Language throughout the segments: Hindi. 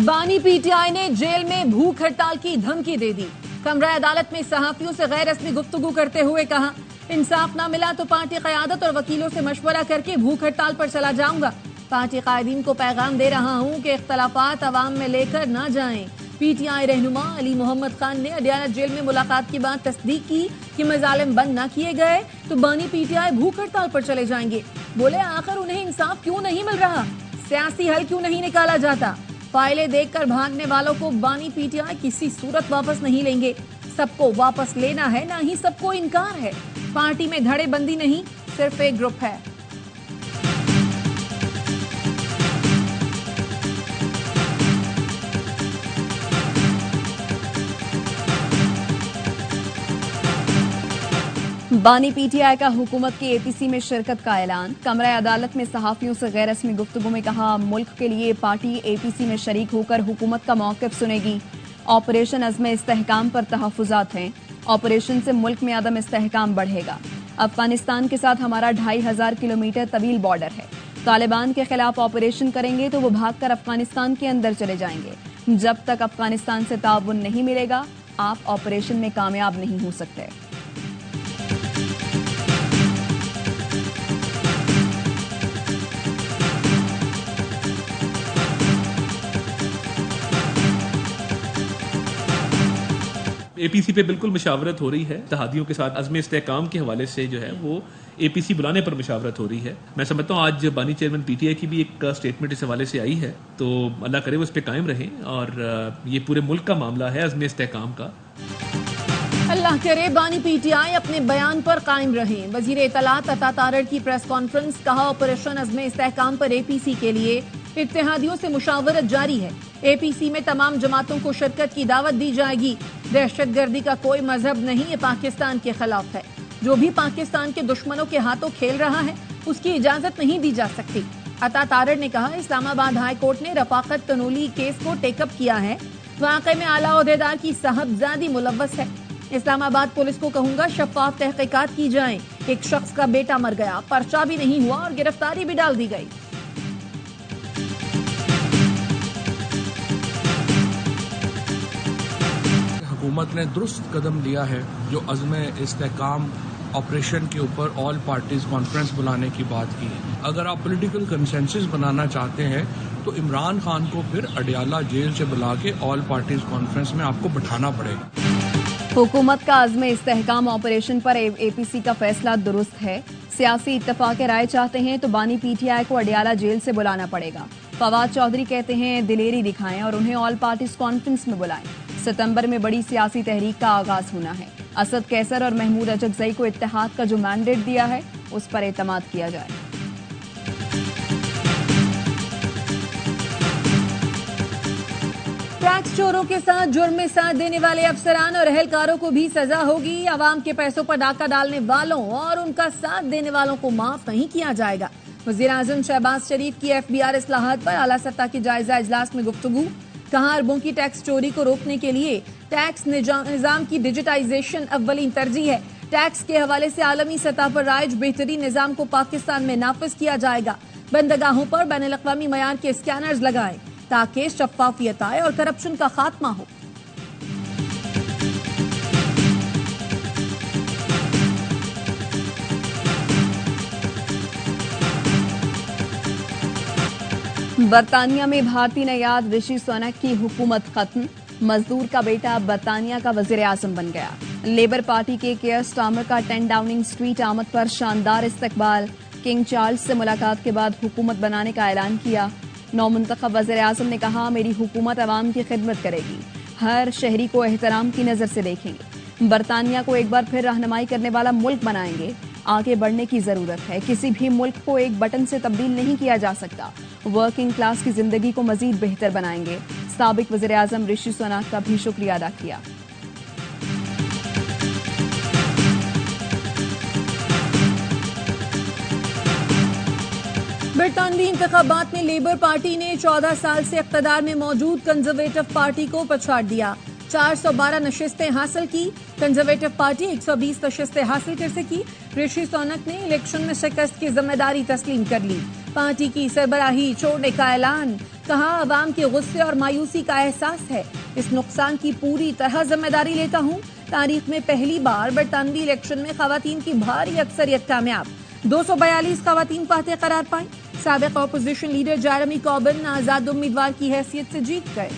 बानी पीटीआई ने जेल में भूख हड़ताल की धमकी दे दी। कमरा अदालत में सहाफियों से गैर रस्मी गुफ्तगू करते हुए कहा, इंसाफ ना मिला तो पार्टी क़यादत और वकीलों से मशवरा करके भूख हड़ताल पर चला जाऊंगा। पार्टी कायदीन को पैगाम दे रहा हूं कि इख्तलाफात अवाम में लेकर ना जाएं। पीटीआई रहनुमा अली मोहम्मद खान ने अडियाला जेल में मुलाकात के बाद तस्दीक की कि मजालिम बंद न किए गए तो बानी पीटीआई भूख हड़ताल पर चले जाएंगे। बोले, आखिर उन्हें इंसाफ क्यों नहीं मिल रहा, सियासी हल क्यों नहीं निकाला जाता। फाइलें देखकर भागने वालों को बानी पीटीआई किसी सूरत वापस नहीं लेंगे। सबको वापस लेना है, ना ही सबको इनकार है। पार्टी में धड़ेबंदी नहीं, सिर्फ एक ग्रुप है। बानी पीटीआई का हुकूमत की एपीसी में शिरकत का ऐलान। कमरा अदालत में सहाफियों से गैर रस्मी गुफ्तगू में कहा, मुल्क के लिए पार्टी एपीसी में शरीक होकर हुकूमत का मौक़िफ़ सुनेगी। ऑपरेशन अज़्म इस्तेहकाम पर तहफ़्फ़ुज़ात हैं। ऑपरेशन से मुल्क में अदम इस्तेहकाम बढ़ेगा। अफगानिस्तान के साथ हमारा 2500 किलोमीटर तवील बॉर्डर है। तालिबान के खिलाफ ऑपरेशन करेंगे तो वो भागकर अफगानिस्तान के अंदर चले जाएंगे। जब तक अफगानिस्तान से ताउन नहीं मिलेगा, आप ऑपरेशन में कामयाब नहीं हो सकते। एपीसी पे बिल्कुल मुशावरत हो रही है। इत्तेहादियों के साथ अज़्म इस्तेहकाम के हवाले से जो है वो एपीसी बुलाने पर मुशावरत हो रही है। मैं समझता हूँ आज बानी चेयरमैन पीटीआई की भी एक स्टेटमेंट इस हवाले से आई है, तो अल्लाह करे वो इस पे कायम रहें और ये पूरे मुल्क का मामला है अज़्म इस्तेहकाम का। अल्लाह करे बानी पीटीआई अपने बयान पर कायम रहे। वजीर इत्तलात अता तारड़ की प्रेस कॉन्फ्रेंस, कहा ऑपरेशन अज़्म इस्तेहकाम पर एपीसी के लिए इत्तेहादियों से मुशावरत जारी है। एपीसी में तमाम जमातों को शिरकत की दावत दी जाएगी। दहशतगर्दी का कोई मजहब नहीं, ये पाकिस्तान के खिलाफ है। जो भी पाकिस्तान के दुश्मनों के हाथों खेल रहा है उसकी इजाजत नहीं दी जा सकती। अता तारड़ ने कहा, इस्लामाबाद हाई कोर्ट ने रफाकत तनूली केस को टेकअप किया है। वाकई में आला ओहदेदार की साहबजादी मुलव्वस है। इस्लामाबाद पुलिस को कहूंगा शफाफ तहकीकात की जाए। एक शख्स का बेटा मर गया, पर्चा भी नहीं हुआ और गिरफ्तारी भी डाल दी गई। हुकूमत ने दुरुस्त कदम लिया है जो अज़्म इस्तेहकाम ऑपरेशन के ऊपर ऑल पार्टीज कॉन्फ्रेंस बुलाने की बात की है। अगर आप पॉलिटिकल कंसेंसस बनाना चाहते हैं तो इमरान खान को फिर अडियाला जेल से बुला के ऑल पार्टीज कॉन्फ्रेंस में आपको बिठाना पड़ेगा। हुकूमत का अज़्म इस्तेहकाम ऑपरेशन पर एपीसी का फैसला दुरुस्त है। सियासी इत्तफाक राय चाहते हैं तो बानी पीटीआई को अडियाला जेल से बुलाना पड़ेगा। फवाद चौधरी कहते हैं दिलेरी दिखाएं और उन्हें ऑल पार्टीज कॉन्फ्रेंस में बुलाएं। सितंबर में बड़ी सियासी तहरीक का आगाज होना है। असद कैसर और महमूद अजगजई को इत्तेहाद का जो मैंडेट दिया है उस पर एतमाद किया जाए। टैक्स चोरों के साथ जुर्म में साथ देने वाले अफसरान और अहलकारों को भी सजा होगी। आवाम के पैसों पर डाका डालने वालों और उनका साथ देने वालों को माफ नहीं किया जाएगा। वज़ीर-ए-आज़म शहबाज शरीफ की FBR इस्लाहात पर आला सतह के जायजा इजलास में गुफ्तगू, कहा अरबों की टैक्स चोरी को रोकने के लिए टैक्स निजाम की डिजिटाइजेशन अव्वलीन तरजीह है। टैक्स के हवाले से आलमी सतह पर राइज बेहतरीन निजाम को पाकिस्तान में नाफिज किया जाएगा। बंदरगाहों पर बैनुल-अक़वामी मयार के स्कैनर्स लगाएं ताकि शफाफियत आए और करप्शन का खात्मा हो। बरतानिया में भारतीय नयाद ऋषि सुनक की हुकूमत खत्म। मजदूर का बेटा बरतानिया का वजीर आजम बन गया। लेबर पार्टी के केयर स्टार्मर का 10 डाउनिंग स्ट्रीट आमद पर शानदार इस्तकबाल। किंग चार्ल्स से मुलाकात के बाद हुकूमत बनाने का ऐलान किया। नौमुंतखब वजीर आजम ने कहा, मेरी हुकूमत अवाम की खिदमत करेगी, हर शहरी को एहतराम की नजर से देखेंगे। बरतानिया को एक बार फिर रहनुमाई करने वाला मुल्क बनाएंगे। आगे बढ़ने की जरूरत है। किसी भी मुल्क को एक बटन से तब्दील नहीं किया जा सकता। वर्किंग क्लास की जिंदगी को मजीद बेहतर बनाएंगे। साबिक वज़ीर आज़म ऋषि सुनक का भी शुक्रिया अदा किया। बरतानवी इंतखाबात में लेबर पार्टी ने 14 साल से इख्तदार में मौजूद कंजर्वेटिव पार्टी को पछाड़ दिया। 412 नशिस्तें हासिल की। कंजर्वेटिव पार्टी 120 नशिस्तें हासिल कर सकी। ऋषि सुनक ने इलेक्शन में शिकस्त की जिम्मेदारी तस्लीम कर ली। पार्टी की सरबराही छोड़ने का ऐलान। कहा, अवाम के गुस्से और मायूसी का एहसास है। इस नुकसान की पूरी तरह जिम्मेदारी लेता हूं। तारीख में पहली बार बरतानवी इलेक्शन में खवातीन की भारी अक्सरियत कामयाब, 242 खवातीन फातेह करार पाई। साबिक ऑपोजिशन लीडर जेरेमी कॉर्बिन आजाद उम्मीदवार की हैसियत से जीत गए।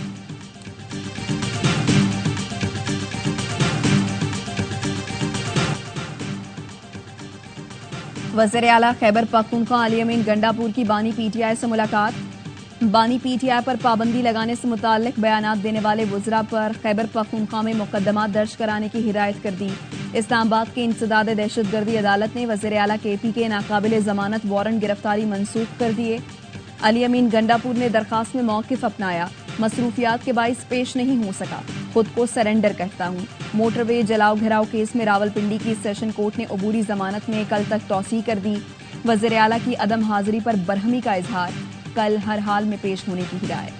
वज़ीर आला खैबर पख्तूनख्वा अली अमीन गंडापुर की बानी पीटीआई से मुलाकात। बानी पीटीआई पर पाबंदी लगाने से मुताल्लिक बयानात देने वाले वुज़रा पर खैबर पख्तूनख्वा में मुकदमा दर्ज कराने की हिदायत कर दी। इस्लामाबाद की इंसदाद दहशतगर्दी अदालत ने वज़ीर आला केपी के नाकाबिल जमानत वारंट गिरफ्तारी मनसूख कर दिए। अली अमीन गंडापुर ने दरखास्त में मौक़िफ़ अपनाया, मसरूफियात के बाइस पेश नहीं हो सका, खुद को सरेंडर कहता हूँ। मोटरवे जलाओ घिराव केस में रावलपिंडी की सेशन कोर्ट ने अबूरी जमानत में कल तक तौसी कर दी। वज़ीर आला की अदम हाजिरी पर बरहमी का इजहार, कल हर हाल में पेश होने की हिदायत।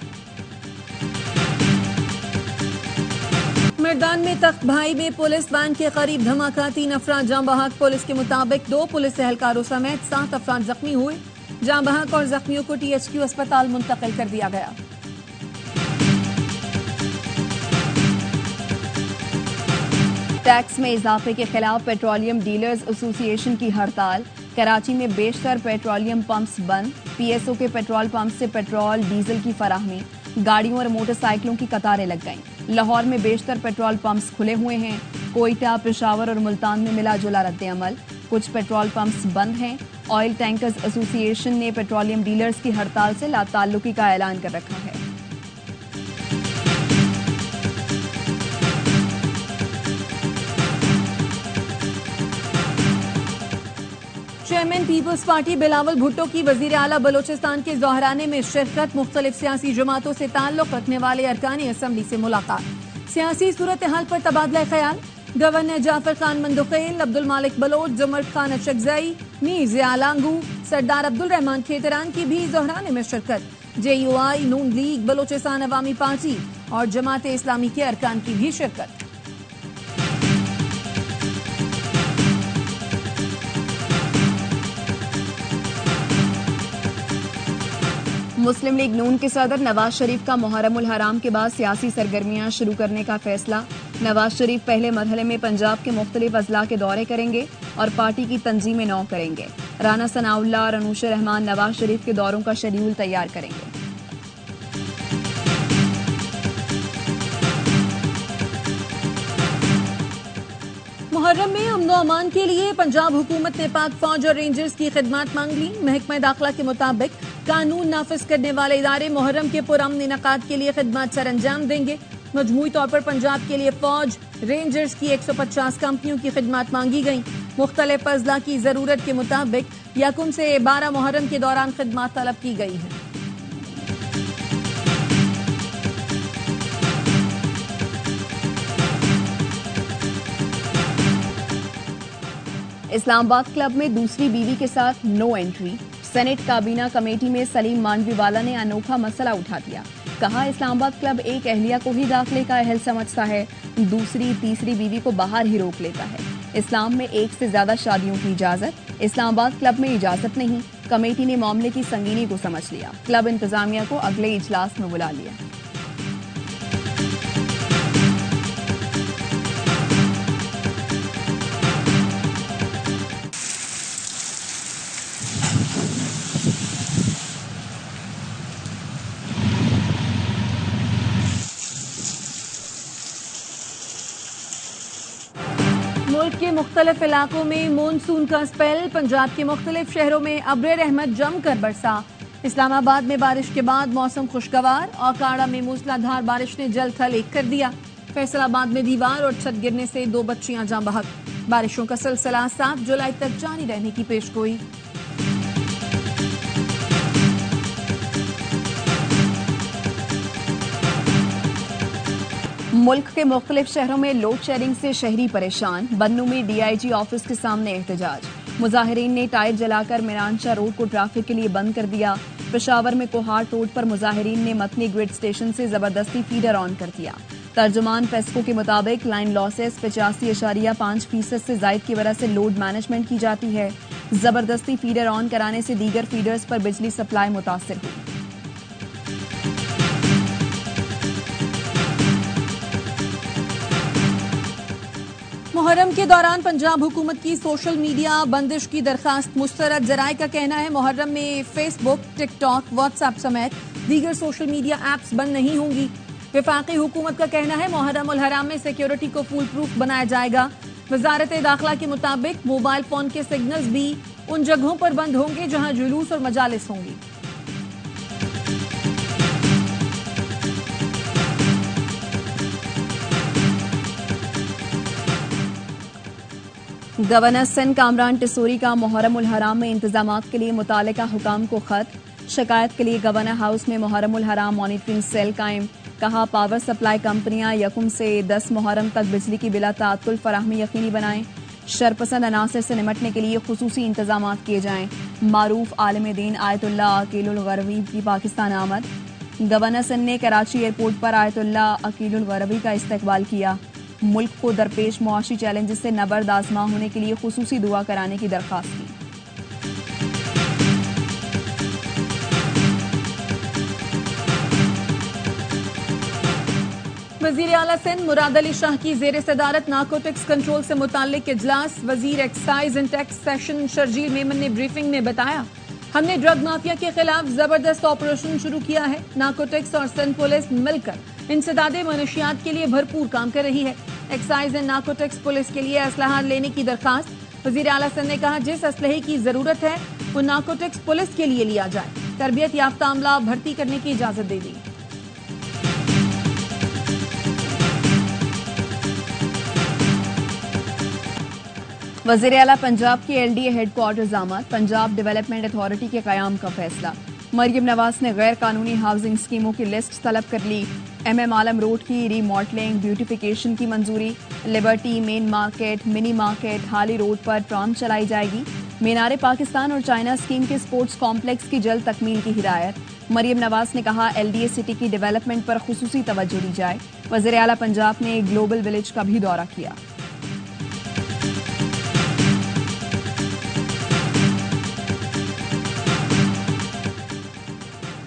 मैदान में तख्त भाई में पुलिस वैन के करीब धमाका, 3 अफराद जाँ बहक। पुलिस के मुताबिक 2 पुलिस एहलकारों समेत 7 अफराद जख्मी हुए। जाँ बहक और जख्मियों को THQ अस्पताल मुंतकिल कर दिया गया। टैक्स में इजाफे के खिलाफ पेट्रोलियम डीलर्स एसोसिएशन की हड़ताल। कराची में बेशतर पेट्रोलियम पंप्स बंद। PSO के पेट्रोल पंप से पेट्रोल डीजल की फराहमी, गाड़ियों और मोटरसाइकिलों की कतारें लग गईं। लाहौर में बेशतर पेट्रोल पंप्स खुले हुए हैं। कोयटा, पेशावर और मुल्तान में मिला जुला रद्द-ए-अमल। कुछ पेट्रोल पंप्स बंद हैं। ऑयल टैंकर्स एसोसिएशन ने पेट्रोलियम डीलर्स की हड़ताल से लाताल्लुकी का ऐलान कर रखा है। चेयरमैन पीपल्स पार्टी बिलावल भुट्टो की वजीर आला बलोचिस्तान के जोहराने में शिरकत। मुख्तलिफ सियासी जमातों से ताल्लुक रखने वाले अरकानी असम्बली से मुलाकात। सियासी सूरत हाल पर तबादला ख्याल। गवर्नर जाफर खान मंदुखेल, अब्दुल मालिक बलोच, जुमर खान अशकजई, मीर ज़िया लांगू, सरदार अब्दुल रहमान खेतरान की भी जोहराने में शिरकत। JUI, नून लीग, बलोचिस्तान अवामी पार्टी और जमात इस्लामी के अरकान की भी शिरकत। मुस्लिम लीग नून के सदर नवाज शरीफ का मुहर्रमुल हराम के बाद सियासी सरगर्मियां शुरू करने का फैसला। नवाज शरीफ पहले मरहले में पंजाब के मुख्तलिफ अजला के दौरे करेंगे और पार्टी की तंजीमें नौ करेंगे। राना सनाउल्लाह और अनूश रहमान नवाज शरीफ के दौरों का शेड्यूल तैयार करेंगे। मुहर्रम में अमनो अमान के लिए पंजाब हुकूमत ने पाक फौज और रेंजर्स की खिदमत मांग ली। महकमा दाखिला के मुताबिक कानून नाफिज करने वाले इदारे मुहर्रम के पुरअमन इनेकाद के लिए खिदमत सर अंजाम देंगे। मजमूई तौर पर पंजाब के लिए फौज, रेंजर्स की 150 कंपनियों की खिदमत मांगी गई। मुख्तलिफ अजला की जरूरत के मुताबिक 1 से 12 मुहर्रम के दौरान खिदमत तलब की गई है। इस्लामाबाद क्लब में दूसरी बीवी के साथ नो एंट्री। सेनेट काबीना कमेटी में सलीम मांडवीवाला ने अनोखा मसला उठा दिया। कहा, इस्लामाबाद क्लब एक अहलिया को ही दाखिले का अहल समझता है, दूसरी तीसरी बीवी को बाहर ही रोक लेता है। इस्लाम में 1 से ज्यादा शादियों की इजाजत, इस्लामाबाद क्लब में इजाजत नहीं। कमेटी ने मामले की संगीनी को समझ लिया। क्लब इंतजामिया को अगले इजलास में बुला लिया। मुल्क के मुख्तलिफ इलाकों में मानसून का स्पेल। पंजाब के मुख्तलिफ शहरों में अब्र रहमत जमकर बरसा। इस्लामाबाद में बारिश के बाद मौसम खुशगवार और काड़ा में मूसलाधार बारिश ने जल थल एक कर दिया। फैसलाबाद में दीवार और छत गिरने से 2 बच्चियां जाँ बहक। बारिशों का सिलसिला 7 जुलाई तक जारी रहने की पेशगोई। मुल्क के मुख्तलिफ शहरों में लोड शेडिंग से शहरी परेशान। बन्नू में DIG ऑफिस के सामने एहतजाज। मुजाहिरीन ने टायर जलाकर मिरांशा रोड को ट्रैफिक के लिए बंद कर दिया। पेशावर में कोहाट रोड पर मुजाहिरीन ने मतनी ग्रिड स्टेशन से जबरदस्ती फीडर ऑन कर दिया। तर्जुमान पेस्को के मुताबिक लाइन लॉसेस 85.5% से जायद की वजह से लोड मैनेजमेंट की जाती है। जबरदस्ती फीडर ऑन कराने से दीगर फीडर्स पर बिजली सप्लाई मुतासिर हुई। मुहर्रम के दौरान पंजाब हुकूमत की सोशल मीडिया बंदिश की दरखास्त मुस्तरद। जराये का कहना है मुहर्रम में फेसबुक, टिकटॉक, व्हाट्सएप समेत दीगर सोशल मीडिया ऐप्स बंद नहीं होंगी। वफाकी हुकूमत का कहना है मुहर्रम उल हराम में सिक्योरिटी को फुल प्रूफ बनाया जाएगा। वजारत दाखिला के मुताबिक मोबाइल फोन के सिग्नल्स भी उन जगहों पर बंद होंगे जहां जुलूस और मजालिस होंगी। गवर्नर सिंध कामरान टिसोरी का मुहर्रम उल हराम में इंतजामात के लिए मुतालिका हुकाम को खत। शिकायत के लिए गवर्नर हाउस में मुहर्रम उल हराम मॉनिटरिंग सेल कायम। कहा पावर सप्लाई कंपनियां यकुम से 10 मुहर्रम तक बिजली की बिला तात्तुल फराहमी यकीनी बनाएं। शरपसंद अनासर से निमटने के लिए खुसूसी इंतजाम किए जाएं। मारूफ आलिम दीन आयतुल्ला अकीलुल गरवी की पाकिस्तान आमद। गवर्नर सिंध ने कराची एयरपोर्ट पर आयतुल्ला अकीलुल गरवी का इस्तकबाल किया। मुल्क को दरपेश मुआशी चैलेंजेस से नबर्द आजमा होने के लिए खुसूसी दुआ कराने की दरख्वास्त की। वजीर आला सिंध मुराद अली शाह की जेर सदारत नारकोटिक्स कंट्रोल से मुताल्लिक इजलास। वजीर excise and tax session Sharjeel Memon ने ब्रीफिंग में बताया, हमने ड्रग माफिया के खिलाफ जबरदस्त ऑपरेशन शुरू किया है। नारकोटिक्स और सिंध पुलिस मिलकर इंसदादे मनशियात के लिए भरपूर काम कर रही है। एक्साइज एंड नारकोटिक्स पुलिस के लिए असलहा लेने की दरखास्त। वजीर आला सिंध ने कहा, जिस असलहे की जरूरत है वो नारकोटिक्स पुलिस के लिए लिया जाए। तरबियत याफ्ता अमला भर्ती करने की इजाजत दे दी। वज़ीर आला पंजाब की LDA हेडक्वार्टर्स आमद। पंजाब डेवलपमेंट अथॉरिटी के क़याम का फैसला। मरियम नवाज ने गैर कानूनी हाउसिंग स्कीमों की लिस्ट तलब कर ली। MM आलम रोड की रीमॉडलिंग ब्यूटिफिकेशन की मंजूरी। Liberty main market, mini market, हाली रोड पर ट्राम चलाई जाएगी। मीनारे पाकिस्तान और चाइना स्कीम के स्पोर्ट्स कॉम्प्लेक्स की जल्द तकमील की हिदायत। मरियम नवाज ने कहा, LDA सिटी की डेवलपमेंट पर खुसूसी तवज्जो दी जाए। वज़ीर आला पंजाब ने ग्लोबल विलेज का भी दौरा किया।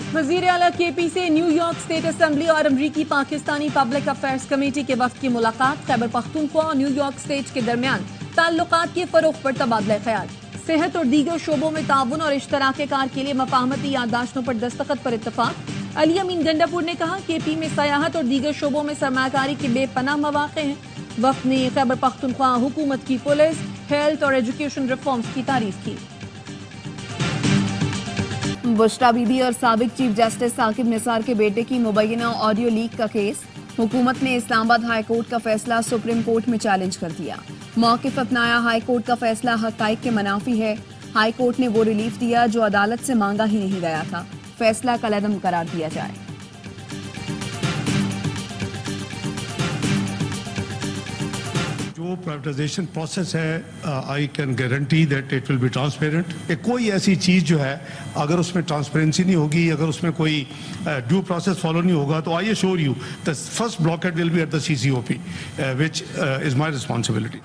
वजीर आला KP से न्यूयॉर्क स्टेट असेंबली और अमरीकी पाकिस्तानी पब्लिक अफेयर्स कमेटी के वक्त की मुलाकात। खैबर पख्तूनख्वा और न्यूयॉर्क स्टेट के दरमियान ताल्लुकात के फरोग पर तबादला ख्याल। सेहत और दीगर शोबों में ताउन और इश्तराक कार के लिए मफाहमती याददाश्तों पर दस्तखत पर इत्तफाक। अली अमीन गंडापुर ने कहा, KP में सयाहत और दीगर शोबों में सरमाकारी के बेपनाह मौक़े हैं। वक्त ने खैबर पख्तूनख्वा हुकूमत की पुलिस, हेल्थ और एजुकेशन रिफॉर्म्स की तारीफ की। बुशरा बीबी और साबिक चीफ जस्टिस साकिब निसार के बेटे की मुबैना ऑडियो लीक का केस। हुकूमत ने इस्लामाबाद हाई कोर्ट का फैसला सुप्रीम कोर्ट में चैलेंज कर दिया। मौक़िफ़ अपनाया, हाई कोर्ट का फैसला हक़ाइक़ के मनाफी है। हाई कोर्ट ने वो रिलीफ दिया जो अदालत से मांगा ही नहीं गया था। फैसला कलअदम करार दिया जाए। जो प्राइवेटाइजेशन प्रोसेस है, I can guarantee that it will be transparent. कोई ऐसी चीज़ जो है अगर उसमें ट्रांसपेरेंसी नहीं होगी, अगर उसमें कोई ड्यू प्रोसेस फॉलो नहीं होगा, तो I assure you the first blockade will be at the CCOP, which is my responsibility.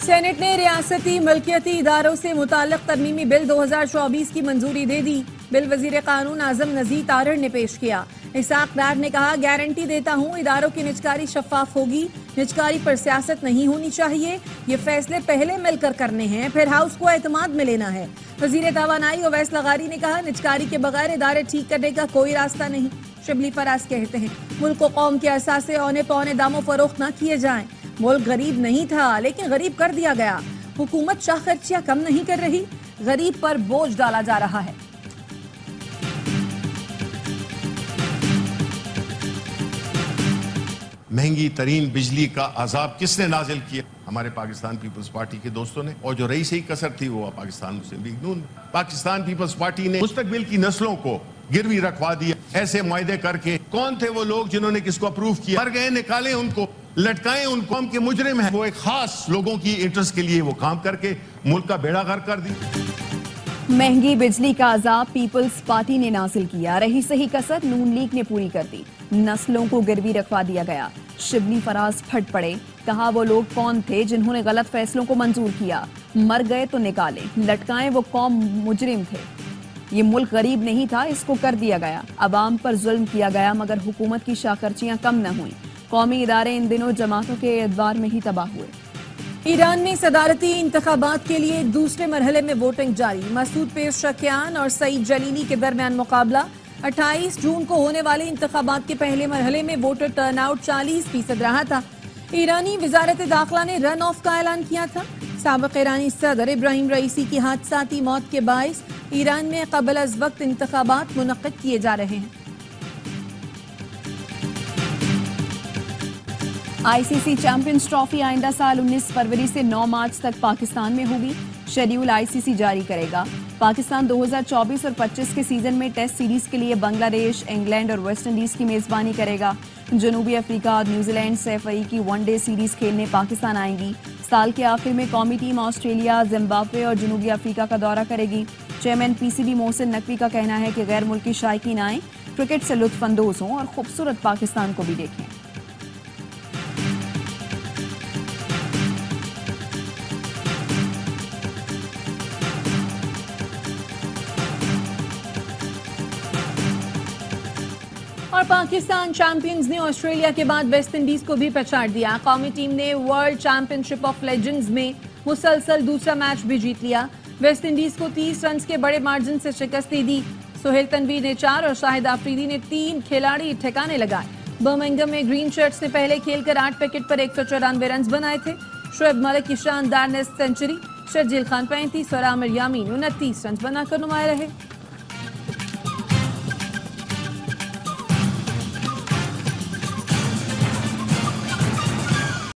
Senate ने रियासती मलकियती इदारों से मुताल्लिक तरमीमी बिल 2024 की मंजूरी दे दी। बिल वजीर कानून आजम नजीर तारड़ ने पेश किया। इसाक डार ने कहा, गारंटी देता हूँ इदारों की निजकारी शफाफ होगी। निजकारी पर सियासत नहीं होनी चाहिए। ये फैसले पहले मिलकर करने हैं, फिर हाउस को एतमाद में लेना है। वजीर तवानाई ओवैस लगारी ने कहा, निजकारी के बगैर इदारे ठीक करने का कोई रास्ता नहीं। शिबली फराज कहते हैं, मुल्क को कौम के असासे औने पौने दामों फरोख्त न किए जाएं। मुल्क गरीब नहीं था लेकिन गरीब कर दिया गया। हुकूमत शाह खर्चियां कम नहीं कर रही, गरीब पर बोझ डाला जा रहा है। महंगी तरीन बिजली का अजाब किसने नाजिल किया? हमारे पाकिस्तान पीपल्स पार्टी के दोस्तों ने। और जो रही सही कसर थी वो पाकिस्तान मुस्लिम लीग नून। पाकिस्तान पीपल्स पार्टी ने मुस्तकबिल की नस्लों को गिरवी रखवा दिया। ऐसे मुआहदे करके कौन थे वो लोग जिन्होंने किसको अप्रूव किया? मर गए, निकालें उनको, लटकाएं उनको। हम के मुजरिम हैं, वो एक खास लोगों की इंटरेस्ट के लिए वो काम करके मुल्क का बेड़ा गर्क कर दी। महंगी बिजली का अजाब पीपल्स पार्टी ने नाजिल किया। रही सही कसर नून लीग ने पूरी कर दी। नस्लों को गिरवी रखवा दिया गया। शिबली फराज फट पड़े। कहा, वो लोग कौन थे जिन्होंने गलत फैसलों को मंजूर किया? मर गए तो निकालें, लटकाएं वो कौम मुजरिम थे। ये मुल्क गरीब नहीं था, इसको कर दिया गया। अवाम पर जुल्म किया गया मगर हुकूमत की शाखर्चियां कम न हुई। कौमी इदारे इन दिनों जमातों के एतबार में ही तबाह हुए। ईरान में सदारती इंतखाबात के लिए दूसरे मरहले में वोटिंग जारी। मसूद पेशशकियान और सईद जलीली के दरमियान मुकाबला। 28 जून को होने वाले इंतखाबात के पहले मरहले में वोटर टर्नआउट 40% रहा था। ईरानी वजारत दाखिला ने रन ऑफ का ऐलान किया था। साबिक ईरानी सदर इब्राहिम रईसी की हादसाती मौत के बाइस ईरान में कबल अज वक्त इंतखाबात मुनक्किद किए जा रहे हैं। आईसीसी चैंपियंस ट्रॉफी आइंदा साल 19 फरवरी से 9 मार्च तक पाकिस्तान में होगी। शेड्यूल आईसीसी जारी करेगा। पाकिस्तान 2024 और 25 के सीजन में टेस्ट सीरीज के लिए बांग्लादेश, इंग्लैंड और वेस्ट इंडीज की मेजबानी करेगा। जनूबी अफ्रीका और न्यूजीलैंड से एफआई की वनडे सीरीज खेलने पाकिस्तान आएंगी। साल के आखिर में कौमी टीम ऑस्ट्रेलिया, जिम्बाब्वे और जनूबी अफ्रीका का दौरा करेगी। चेयरमैन पीसीबी मोहसिन नकवी का कहना है कि गैर मुल्की शायकीन आएं, क्रिकेट से लुत्फानंदोज हों और खूबसूरत पाकिस्तान को भी देखें। और पाकिस्तान चैंपियंस ने ऑस्ट्रेलिया के बाद वेस्ट इंडीज को भी पछाड़ दिया। कौमी टीम ने वर्ल्ड चैंपियनशिप ऑफ लेजेंड्स में मुसलसल दूसरा मैच भी जीत लिया। वेस्ट इंडीज को 30 रन के बड़े मार्जिन से शिकस्त दे दी। सोहेल तनवीर ने 4 और शाहिद आफरीदी ने 3 खिलाड़ी ठिकाने लगाए। बर्मिंघम में ग्रीन शर्ट्स ने पहले खेलकर 8 विकेट पर 194 रन बनाए थे। शोएब मलिक की शानदार नेस्ट सेंचुरी, शर्जील खान 35 और आमिर यामीन 29 रन बनाकर नुमाया रहे।